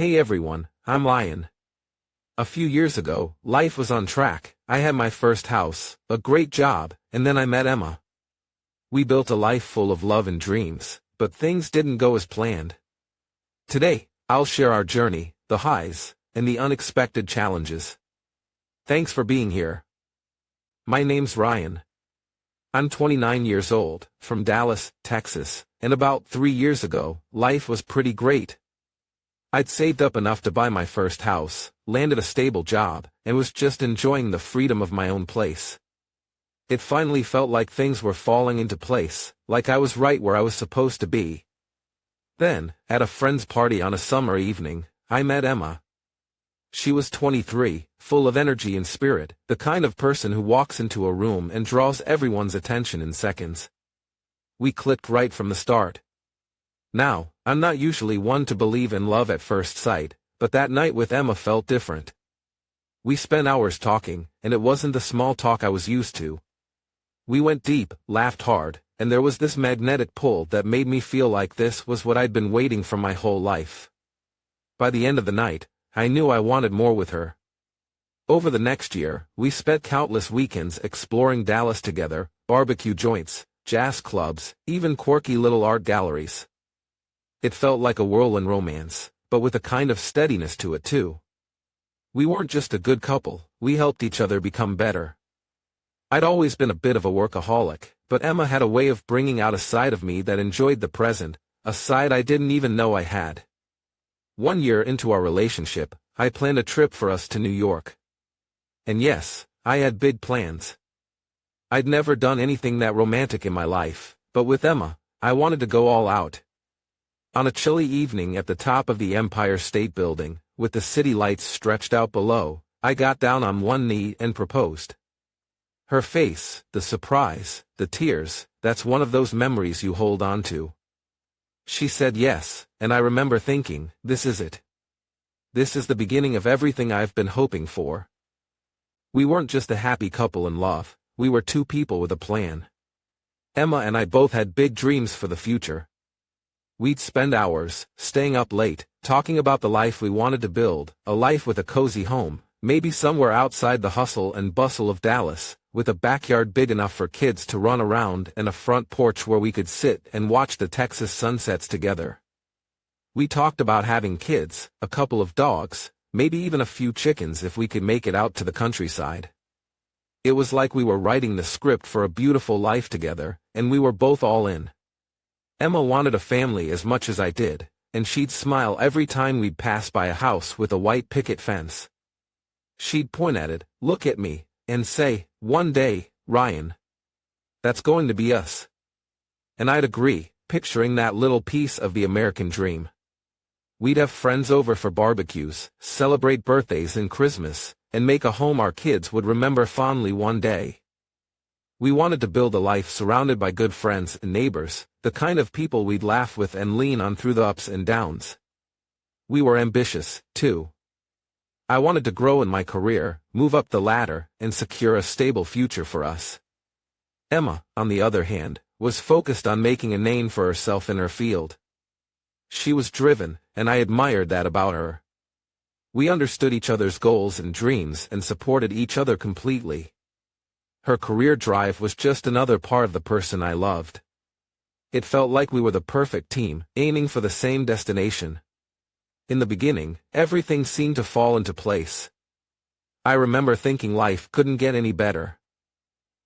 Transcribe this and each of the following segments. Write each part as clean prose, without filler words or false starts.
Hey everyone, I'm Lion. A few years ago, life was on track. I had my first house, a great job, and then I met Emma. We built a life full of love and dreams, but things didn't go as planned. Today, I'll share our journey, the highs, and the unexpected challenges. Thanks for being here. My name's Ryan. I'm 29 years old, from Dallas, Texas, and about 3 years ago, life was pretty great. I'd saved up enough to buy my first house, landed a stable job, and was just enjoying the freedom of my own place. It finally felt like things were falling into place, like I was right where I was supposed to be. Then, at a friend's party on a summer evening, I met Emma. She was 23, full of energy and spirit, the kind of person who walks into a room and draws everyone's attention in seconds. We clicked right from the start. Now, I'm not usually one to believe in love at first sight, but that night with Emma felt different. We spent hours talking, and it wasn't the small talk I was used to. We went deep, laughed hard, and there was this magnetic pull that made me feel like this was what I'd been waiting for my whole life. By the end of the night, I knew I wanted more with her. Over the next year, we spent countless weekends exploring Dallas together, barbecue joints, jazz clubs, even quirky little art galleries. It felt like a whirlwind romance, but with a kind of steadiness to it too. We weren't just a good couple, we helped each other become better. I'd always been a bit of a workaholic, but Emma had a way of bringing out a side of me that enjoyed the present, a side I didn't even know I had. 1 year into our relationship, I planned a trip for us to New York. And yes, I had big plans. I'd never done anything that romantic in my life, but with Emma, I wanted to go all out. On a chilly evening at the top of the Empire State Building, with the city lights stretched out below, I got down on one knee and proposed. Her face, the surprise, the tears, that's one of those memories you hold on to. She said yes, and I remember thinking, this is it. This is the beginning of everything I've been hoping for. We weren't just a happy couple in love, we were two people with a plan. Emma and I both had big dreams for the future. We'd spend hours, staying up late, talking about the life we wanted to build, a life with a cozy home, maybe somewhere outside the hustle and bustle of Dallas, with a backyard big enough for kids to run around and a front porch where we could sit and watch the Texas sunsets together. We talked about having kids, a couple of dogs, maybe even a few chickens if we could make it out to the countryside. It was like we were writing the script for a beautiful life together, and we were both all in. Emma wanted a family as much as I did, and she'd smile every time we'd pass by a house with a white picket fence. She'd point at it, look at me, and say, "One day, Ryan. That's going to be us." And I'd agree, picturing that little piece of the American dream. We'd have friends over for barbecues, celebrate birthdays and Christmas, and make a home our kids would remember fondly one day. We wanted to build a life surrounded by good friends and neighbors, the kind of people we'd laugh with and lean on through the ups and downs. We were ambitious, too. I wanted to grow in my career, move up the ladder, and secure a stable future for us. Emma, on the other hand, was focused on making a name for herself in her field. She was driven, and I admired that about her. We understood each other's goals and dreams and supported each other completely. Her career drive was just another part of the person I loved. It felt like we were the perfect team, aiming for the same destination. In the beginning, everything seemed to fall into place. I remember thinking life couldn't get any better.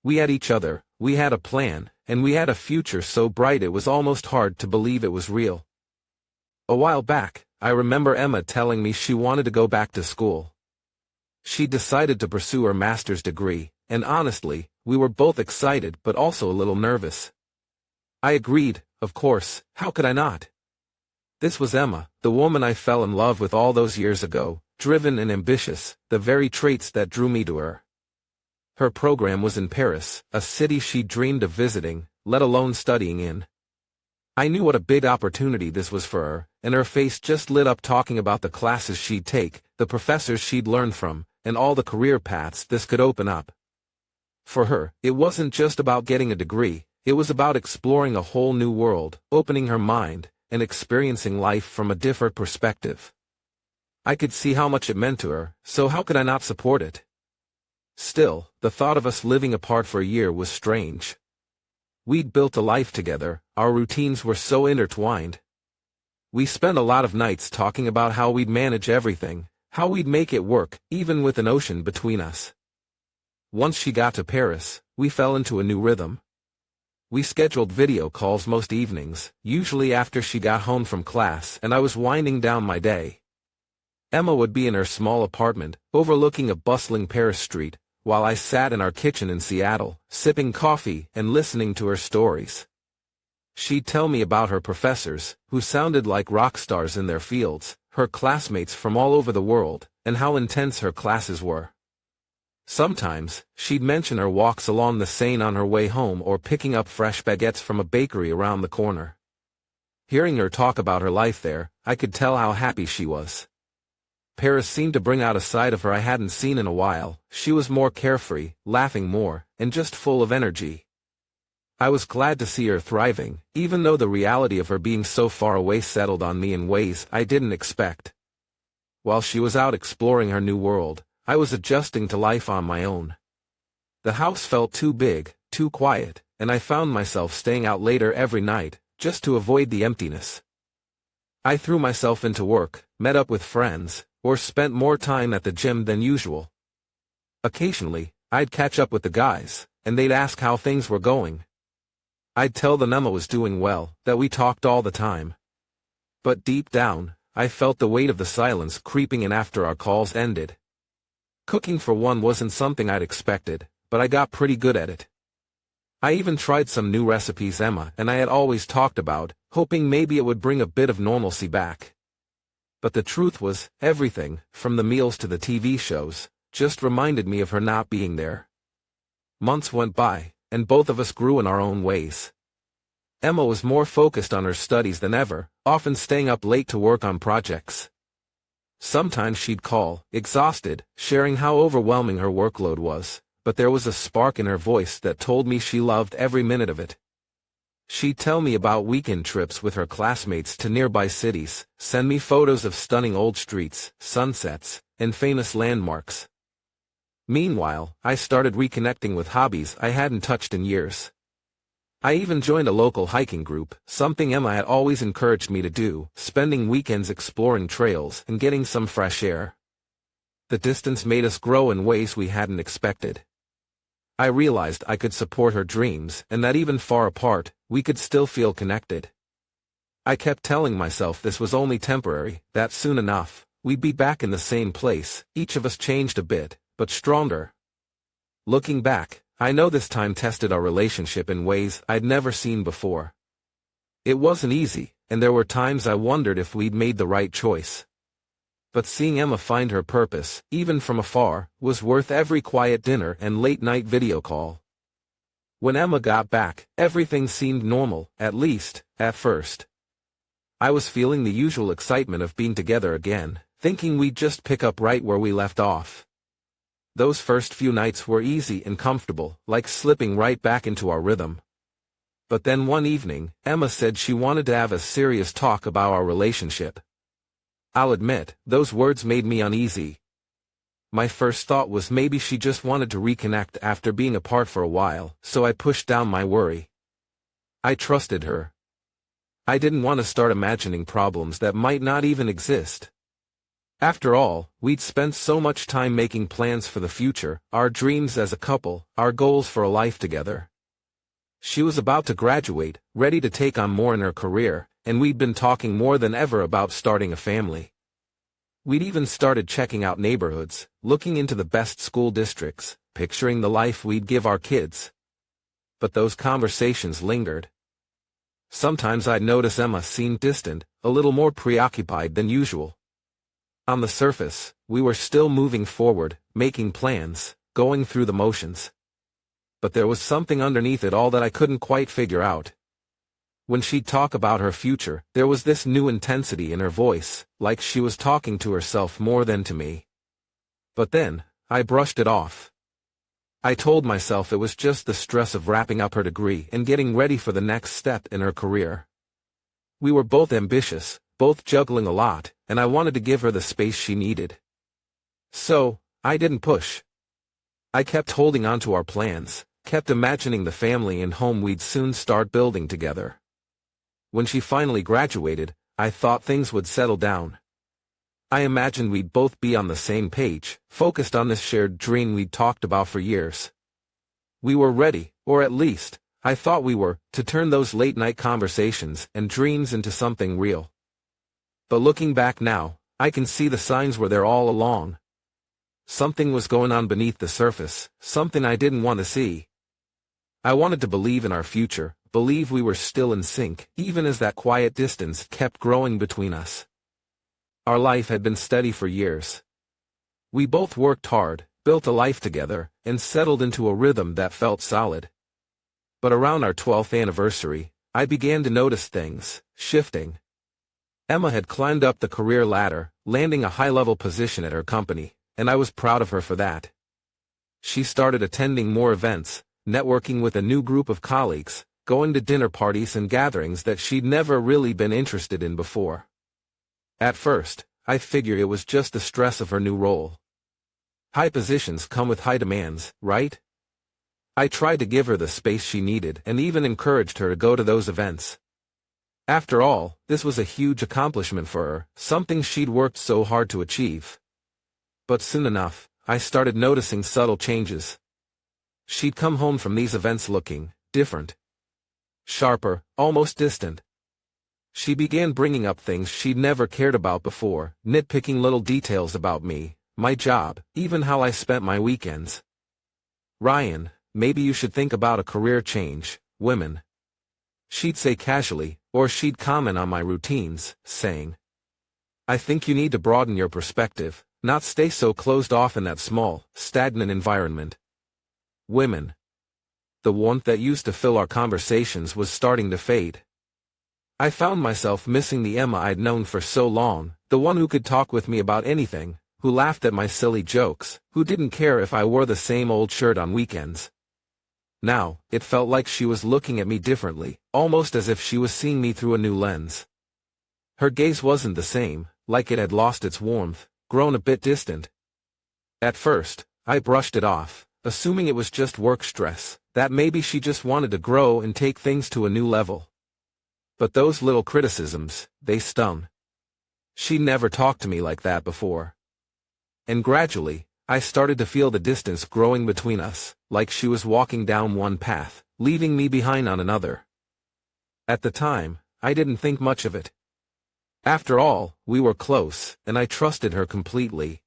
We had each other, we had a plan, and we had a future so bright it was almost hard to believe it was real. A while back, I remember Emma telling me she wanted to go back to school. She decided to pursue her master's degree, and honestly, we were both excited but also a little nervous. I agreed, of course, how could I not? This was Emma, the woman I fell in love with all those years ago, driven and ambitious, the very traits that drew me to her. Her program was in Paris, a city she dreamed of visiting, let alone studying in. I knew what a big opportunity this was for her, and her face just lit up talking about the classes she'd take, the professors she'd learn from, and all the career paths this could open up. For her, it wasn't just about getting a degree, it was about exploring a whole new world, opening her mind, and experiencing life from a different perspective. I could see how much it meant to her, so how could I not support it? Still, the thought of us living apart for a year was strange. We'd built a life together, our routines were so intertwined. We spent a lot of nights talking about how we'd manage everything, how we'd make it work, even with an ocean between us. Once she got to Paris, we fell into a new rhythm. We scheduled video calls most evenings, usually after she got home from class and I was winding down my day. Emma would be in her small apartment, overlooking a bustling Paris street, while I sat in our kitchen in Seattle, sipping coffee and listening to her stories. She'd tell me about her professors, who sounded like rock stars in their fields, her classmates from all over the world, and how intense her classes were. Sometimes, she'd mention her walks along the Seine on her way home or picking up fresh baguettes from a bakery around the corner. Hearing her talk about her life there, I could tell how happy she was. Paris seemed to bring out a side of her I hadn't seen in a while. She was more carefree, laughing more, and just full of energy. I was glad to see her thriving, even though the reality of her being so far away settled on me in ways I didn't expect. While she was out exploring her new world, I was adjusting to life on my own. The house felt too big, too quiet, and I found myself staying out later every night, just to avoid the emptiness. I threw myself into work, met up with friends, or spent more time at the gym than usual. Occasionally, I'd catch up with the guys, and they'd ask how things were going. I'd tell them Emma was doing well, that we talked all the time. But deep down, I felt the weight of the silence creeping in after our calls ended. Cooking for one wasn't something I'd expected, but I got pretty good at it. I even tried some new recipes Emma and I had always talked about, hoping maybe it would bring a bit of normalcy back. But the truth was, everything, from the meals to the TV shows, just reminded me of her not being there. Months went by, and both of us grew in our own ways. Emma was more focused on her studies than ever, often staying up late to work on projects. Sometimes she'd call, exhausted, sharing how overwhelming her workload was, but there was a spark in her voice that told me she loved every minute of it. She'd tell me about weekend trips with her classmates to nearby cities, send me photos of stunning old streets, sunsets, and famous landmarks. Meanwhile, I started reconnecting with hobbies I hadn't touched in years. I even joined a local hiking group, something Emma had always encouraged me to do, spending weekends exploring trails and getting some fresh air. The distance made us grow in ways we hadn't expected. I realized I could support her dreams and that even far apart, we could still feel connected. I kept telling myself this was only temporary, that soon enough, we'd be back in the same place, each of us changed a bit, but stronger. Looking back, I know this time tested our relationship in ways I'd never seen before. It wasn't easy, and there were times I wondered if we'd made the right choice. But seeing Emma find her purpose, even from afar, was worth every quiet dinner and late-night video call. When Emma got back, everything seemed normal, at least, at first. I was feeling the usual excitement of being together again, thinking we'd just pick up right where we left off. Those first few nights were easy and comfortable, like slipping right back into our rhythm. But then one evening, Emma said she wanted to have a serious talk about our relationship. I'll admit, those words made me uneasy. My first thought was maybe she just wanted to reconnect after being apart for a while, so I pushed down my worry. I trusted her. I didn't want to start imagining problems that might not even exist. After all, we'd spent so much time making plans for the future, our dreams as a couple, our goals for a life together. She was about to graduate, ready to take on more in her career, and we'd been talking more than ever about starting a family. We'd even started checking out neighborhoods, looking into the best school districts, picturing the life we'd give our kids. But those conversations lingered. Sometimes I'd notice Emma seemed distant, a little more preoccupied than usual. On the surface, we were still moving forward, making plans, going through the motions. But there was something underneath it all that I couldn't quite figure out. When she'd talk about her future, there was this new intensity in her voice, like she was talking to herself more than to me. But then, I brushed it off. I told myself it was just the stress of wrapping up her degree and getting ready for the next step in her career. We were both ambitious, both juggling a lot, and I wanted to give her the space she needed. So, I didn't push. I kept holding on to our plans, kept imagining the family and home we'd soon start building together. When she finally graduated, I thought things would settle down. I imagined we'd both be on the same page, focused on this shared dream we'd talked about for years. We were ready, or at least, I thought we were, to turn those late-night conversations and dreams into something real. But looking back now, I can see the signs were there all along. Something was going on beneath the surface, something I didn't want to see. I wanted to believe in our future, believe we were still in sync, even as that quiet distance kept growing between us. Our life had been steady for years. We both worked hard, built a life together, and settled into a rhythm that felt solid. But around our 12th anniversary, I began to notice things shifting. Emma had climbed up the career ladder, landing a high-level position at her company, and I was proud of her for that. She started attending more events, networking with a new group of colleagues, going to dinner parties and gatherings that she'd never really been interested in before. At first, I figured it was just the stress of her new role. High positions come with high demands, right? I tried to give her the space she needed and even encouraged her to go to those events. After all, this was a huge accomplishment for her, something she'd worked so hard to achieve. But soon enough, I started noticing subtle changes. She'd come home from these events looking different. Sharper, almost distant. She began bringing up things she'd never cared about before, nitpicking little details about me, my job, even how I spent my weekends. "Ryan, maybe you should think about a career change, women." She'd say casually, or she'd comment on my routines, saying, "I think you need to broaden your perspective, not stay so closed off in that small, stagnant environment." Women. The warmth that used to fill our conversations was starting to fade. I found myself missing the Emma I'd known for so long, the one who could talk with me about anything, who laughed at my silly jokes, who didn't care if I wore the same old shirt on weekends. Now, it felt like she was looking at me differently, almost as if she was seeing me through a new lens. Her gaze wasn't the same, like it had lost its warmth, grown a bit distant. At first, I brushed it off, assuming it was just work stress, that maybe she just wanted to grow and take things to a new level. But those little criticisms, they stung. She never talked to me like that before. And gradually, I started to feel the distance growing between us, like she was walking down one path, leaving me behind on another. At the time, I didn't think much of it. After all, we were close, and I trusted her completely.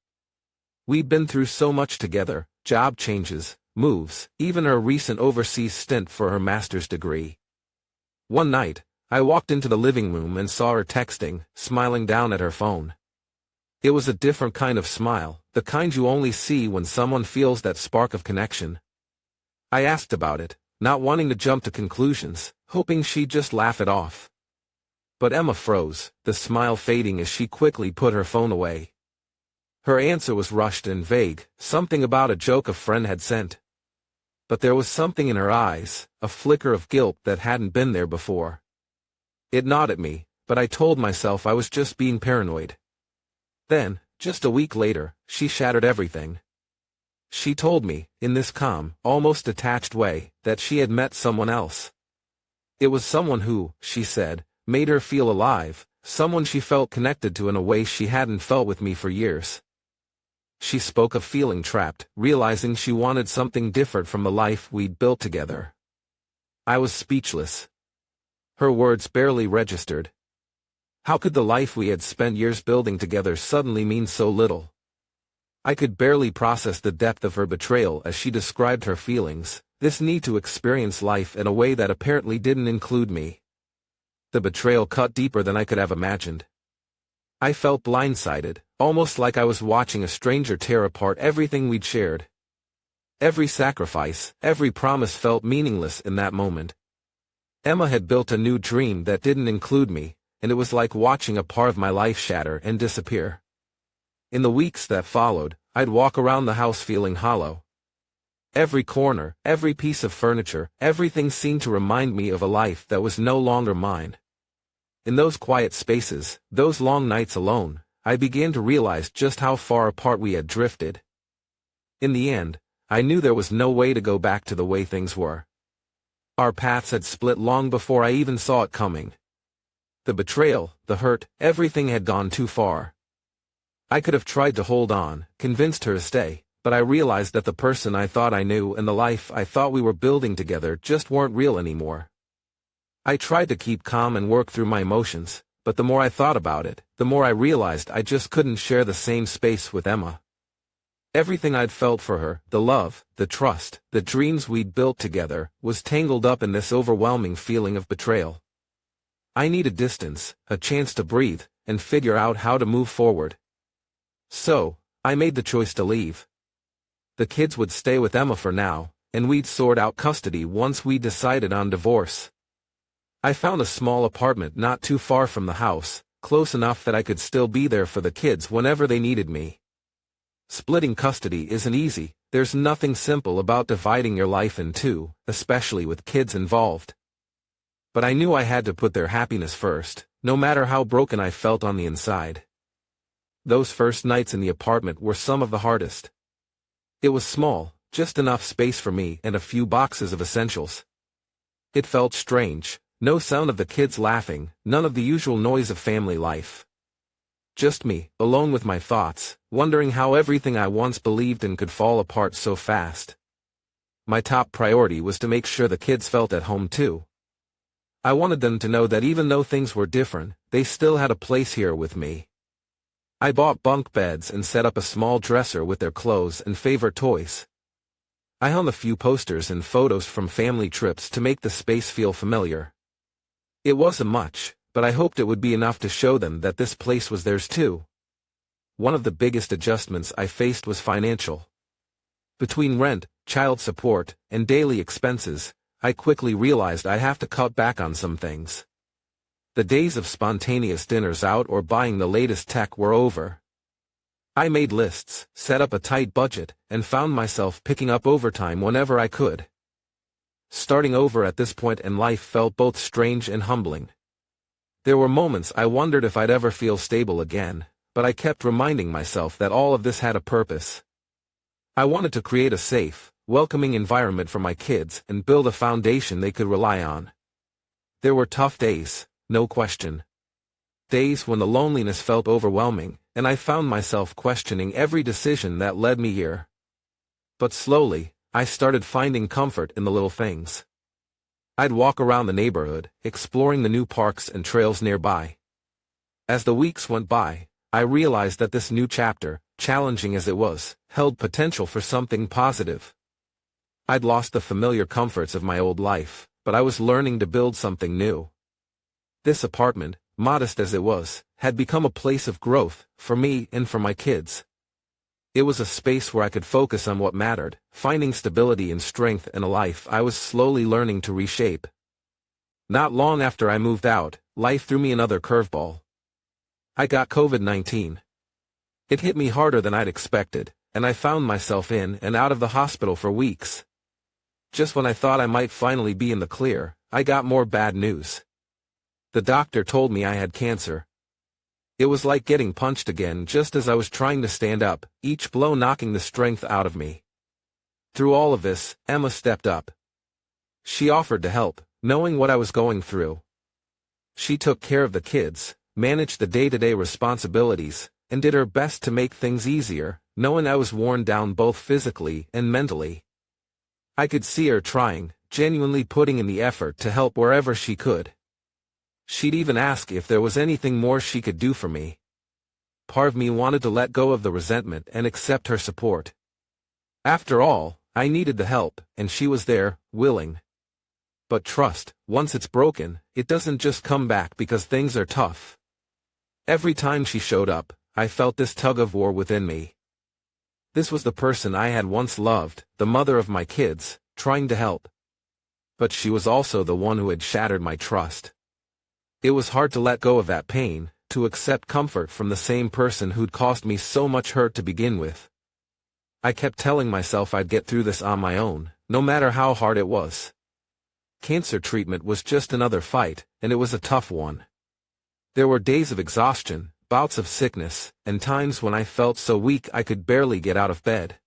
We'd been through so much together, job changes, moves, even her recent overseas stint for her master's degree. One night, I walked into the living room and saw her texting, smiling down at her phone. It was a different kind of smile, the kind you only see when someone feels that spark of connection. I asked about it, not wanting to jump to conclusions, hoping she'd just laugh it off. But Emma froze, the smile fading as she quickly put her phone away. Her answer was rushed and vague, something about a joke a friend had sent. But there was something in her eyes, a flicker of guilt that hadn't been there before. It gnawed at me, but I told myself I was just being paranoid. Then, just a week later, she shattered everything. She told me, in this calm, almost detached way, that she had met someone else. It was someone who, she said, made her feel alive, someone she felt connected to in a way she hadn't felt with me for years. She spoke of feeling trapped, realizing she wanted something different from the life we'd built together. I was speechless. Her words barely registered. How could the life we had spent years building together suddenly mean so little? I could barely process the depth of her betrayal as she described her feelings, this need to experience life in a way that apparently didn't include me. The betrayal cut deeper than I could have imagined. I felt blindsided, almost like I was watching a stranger tear apart everything we'd shared. Every sacrifice, every promise felt meaningless in that moment. Emma had built a new dream that didn't include me, and it was like watching a part of my life shatter and disappear. In the weeks that followed, I'd walk around the house feeling hollow. Every corner, every piece of furniture, everything seemed to remind me of a life that was no longer mine. In those quiet spaces, those long nights alone, I began to realize just how far apart we had drifted. In the end, I knew there was no way to go back to the way things were. Our paths had split long before I even saw it coming. The betrayal, the hurt, everything had gone too far. I could have tried to hold on, convinced her to stay, but I realized that the person I thought I knew and the life I thought we were building together just weren't real anymore. I tried to keep calm and work through my emotions, but the more I thought about it, the more I realized I just couldn't share the same space with Emma. Everything I'd felt for her, the love, the trust, the dreams we'd built together, was tangled up in this overwhelming feeling of betrayal. I needed distance, a chance to breathe, and figure out how to move forward. So, I made the choice to leave. The kids would stay with Emma for now, and we'd sort out custody once we decided on divorce. I found a small apartment not too far from the house, close enough that I could still be there for the kids whenever they needed me. Splitting custody isn't easy, there's nothing simple about dividing your life in two, especially with kids involved. But I knew I had to put their happiness first, no matter how broken I felt on the inside. Those first nights in the apartment were some of the hardest. It was small, just enough space for me and a few boxes of essentials. It felt strange. No sound of the kids laughing, none of the usual noise of family life. Just me, alone with my thoughts, wondering how everything I once believed in could fall apart so fast. My top priority was to make sure the kids felt at home too. I wanted them to know that even though things were different, they still had a place here with me. I bought bunk beds and set up a small dresser with their clothes and favorite toys. I hung a few posters and photos from family trips to make the space feel familiar. It wasn't much, but I hoped it would be enough to show them that this place was theirs too. One of the biggest adjustments I faced was financial. Between rent, child support, and daily expenses, I quickly realized I'd have to cut back on some things. The days of spontaneous dinners out or buying the latest tech were over. I made lists, set up a tight budget, and found myself picking up overtime whenever I could. Starting over at this point in life felt both strange and humbling. There were moments I wondered if I'd ever feel stable again, but I kept reminding myself that all of this had a purpose. I wanted to create a safe, welcoming environment for my kids and build a foundation they could rely on. There were tough days, no question. Days when the loneliness felt overwhelming, and I found myself questioning every decision that led me here. But slowly, I started finding comfort in the little things. I'd walk around the neighborhood, exploring the new parks and trails nearby. As the weeks went by, I realized that this new chapter, challenging as it was, held potential for something positive. I'd lost the familiar comforts of my old life, but I was learning to build something new. This apartment, modest as it was, had become a place of growth, for me and for my kids. It was a space where I could focus on what mattered, finding stability and strength in a life I was slowly learning to reshape. Not long after I moved out, life threw me another curveball. I got COVID-19. It hit me harder than I'd expected, and I found myself in and out of the hospital for weeks. Just when I thought I might finally be in the clear, I got more bad news. The doctor told me I had cancer. It was like getting punched again just as I was trying to stand up, each blow knocking the strength out of me. Through all of this, Emma stepped up. She offered to help, knowing what I was going through. She took care of the kids, managed the day-to-day responsibilities, and did her best to make things easier, knowing I was worn down both physically and mentally. I could see her trying, genuinely putting in the effort to help wherever she could. She'd even ask if there was anything more she could do for me. Part of me wanted to let go of the resentment and accept her support. After all, I needed the help, and she was there, willing. But trust, once it's broken, it doesn't just come back because things are tough. Every time she showed up, I felt this tug-of-war within me. This was the person I had once loved, the mother of my kids, trying to help. But she was also the one who had shattered my trust. It was hard to let go of that pain, to accept comfort from the same person who'd caused me so much hurt to begin with. I kept telling myself I'd get through this on my own, no matter how hard it was. Cancer treatment was just another fight, and it was a tough one. There were days of exhaustion, bouts of sickness, and times when I felt so weak I could barely get out of bed.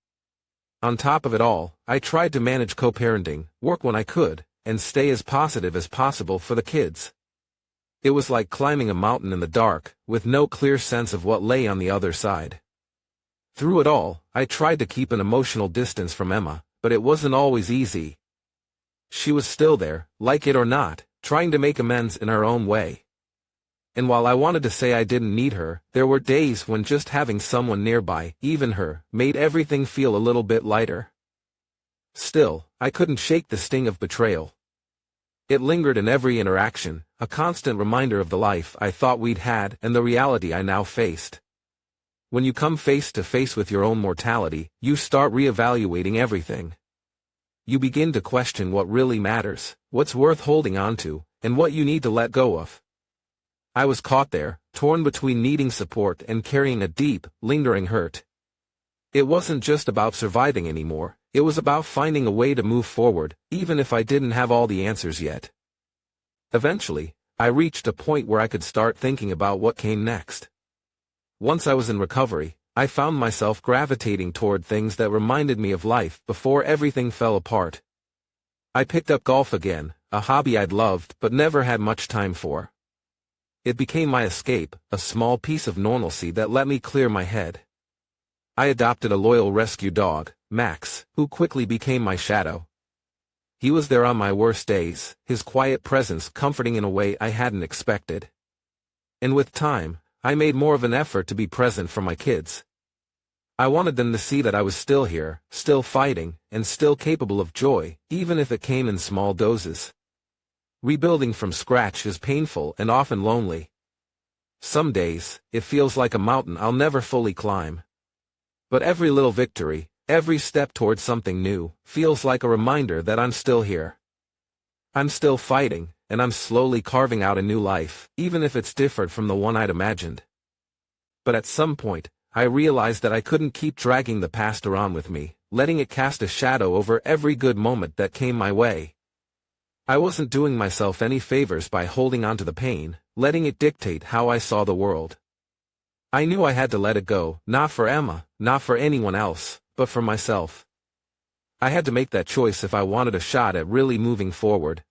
On top of it all, I tried to manage co-parenting, work when I could, and stay as positive as possible for the kids. It was like climbing a mountain in the dark, with no clear sense of what lay on the other side. Through it all, I tried to keep an emotional distance from Emma, but it wasn't always easy. She was still there, like it or not, trying to make amends in her own way. And while I wanted to say I didn't need her, there were days when just having someone nearby, even her, made everything feel a little bit lighter. Still, I couldn't shake the sting of betrayal. It lingered in every interaction, a constant reminder of the life I thought we'd had and the reality I now faced. When you come face to face with your own mortality, you start reevaluating everything. You begin to question what really matters, what's worth holding on to, and what you need to let go of. I was caught there, torn between needing support and carrying a deep, lingering hurt. It wasn't just about surviving anymore, it was about finding a way to move forward, even if I didn't have all the answers yet. Eventually, I reached a point where I could start thinking about what came next. Once I was in recovery, I found myself gravitating toward things that reminded me of life before everything fell apart. I picked up golf again, a hobby I'd loved but never had much time for. It became my escape, a small piece of normalcy that let me clear my head. I adopted a loyal rescue dog, Max, who quickly became my shadow. He was there on my worst days, his quiet presence comforting in a way I hadn't expected. And with time, I made more of an effort to be present for my kids. I wanted them to see that I was still here, still fighting, and still capable of joy, even if it came in small doses. Rebuilding from scratch is painful and often lonely. Some days, it feels like a mountain I'll never fully climb. But every little victory, every step towards something new, feels like a reminder that I'm still here. I'm still fighting, and I'm slowly carving out a new life, even if it's different from the one I'd imagined. But at some point, I realized that I couldn't keep dragging the past around with me, letting it cast a shadow over every good moment that came my way. I wasn't doing myself any favors by holding on to the pain, letting it dictate how I saw the world. I knew I had to let it go, not for Emma, not for anyone else, but for myself. I had to make that choice if I wanted a shot at really moving forward.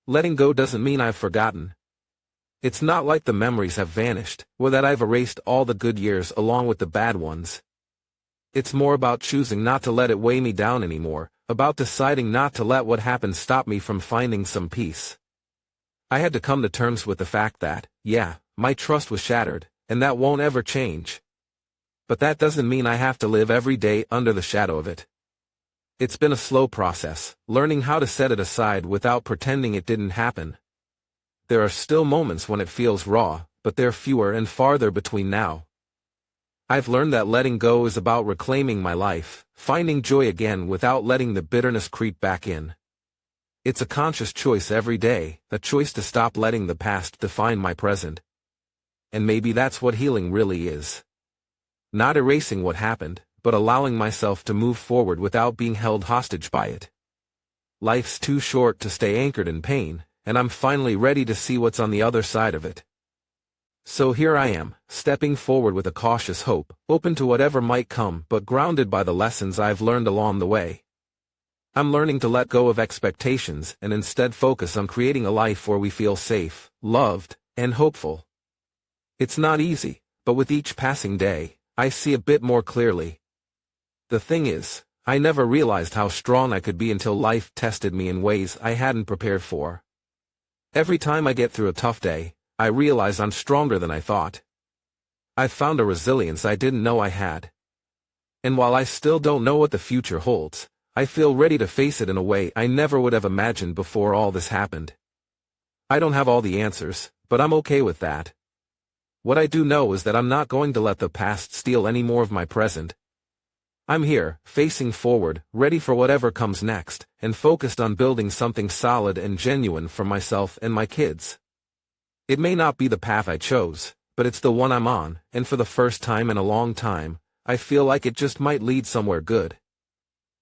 Letting go doesn't mean I've forgotten. It's not like the memories have vanished, or that I've erased all the good years along with the bad ones. It's more about choosing not to let it weigh me down anymore, about deciding not to let what happened stop me from finding some peace. I had to come to terms with the fact that, yeah, my trust was shattered, and that won't ever change. But that doesn't mean I have to live every day under the shadow of it. It's been a slow process, learning how to set it aside without pretending it didn't happen. There are still moments when it feels raw, but they're fewer and farther between now. I've learned that letting go is about reclaiming my life, finding joy again without letting the bitterness creep back in. It's a conscious choice every day, a choice to stop letting the past define my present. And maybe that's what healing really is. Not erasing what happened, but allowing myself to move forward without being held hostage by it. Life's too short to stay anchored in pain, and I'm finally ready to see what's on the other side of it. So here I am, stepping forward with a cautious hope, open to whatever might come but grounded by the lessons I've learned along the way. I'm learning to let go of expectations and instead focus on creating a life where we feel safe, loved, and hopeful. It's not easy, but with each passing day, I see a bit more clearly. The thing is, I never realized how strong I could be until life tested me in ways I hadn't prepared for. Every time I get through a tough day, I realize I'm stronger than I thought. I've found a resilience I didn't know I had. And while I still don't know what the future holds, I feel ready to face it in a way I never would have imagined before all this happened. I don't have all the answers, but I'm okay with that. What I do know is that I'm not going to let the past steal any more of my present. I'm here, facing forward, ready for whatever comes next, and focused on building something solid and genuine for myself and my kids. It may not be the path I chose, but it's the one I'm on, and for the first time in a long time, I feel like it just might lead somewhere good.